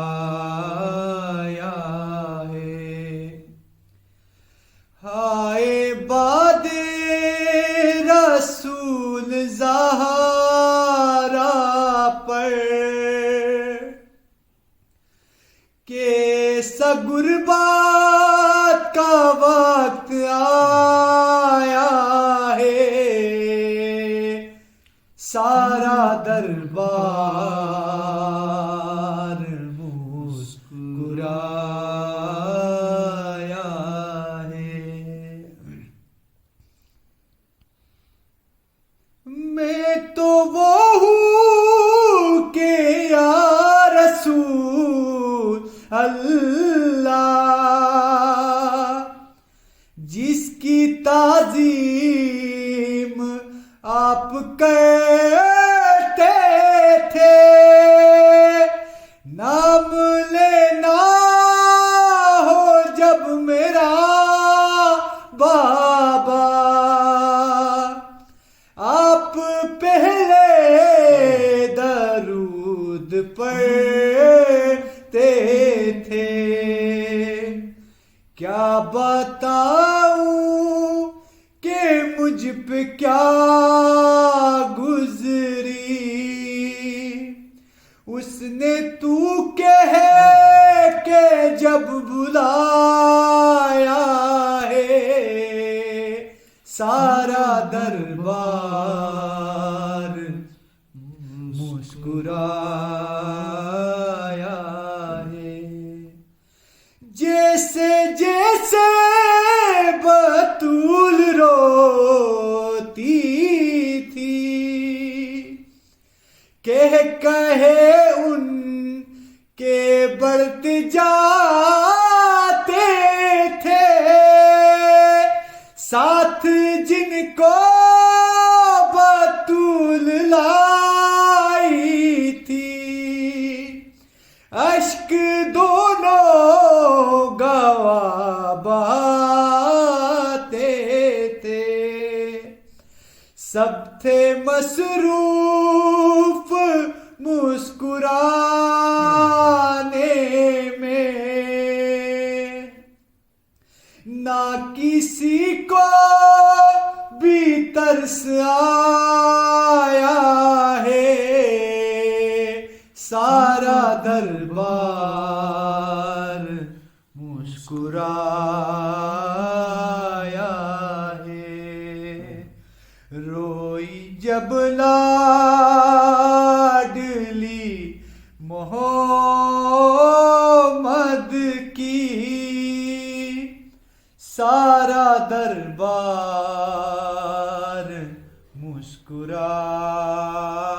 مسکرایا ہے، ہائے باد رسول زہرا پر کیسا غربت کا وقت آیا ہے، سارا دربار مسکرایا ہے۔ میں تو وہ ہوں کہ یا رسول اللہ جس کی تعظیم آپ کرتے تھے، نام لینا ہو جب میرا بابا، آپ پہلے درود پڑھتے تھے۔ کیا بتاؤں کہ مجھ پہ کیا گزری، اس نے تو کہہ کے جب بلایا ہے، سارا دربار مسکرایا ہے۔ جیسے جیسے بطول روتی تھی، کہے ان کے بڑھتے جاتے تھے، ساتھ جن کو بطول لائی تھی، اشک دونوں گواہ بہاتے تھے، سب تھے مصروف مسکرانے میں، نہ کسی کو بھی ترس آیا ہے، سارا دربار مسکرایا ہے۔ روئی جب لاڈلی محمد کی، سارا دربار مسکرایا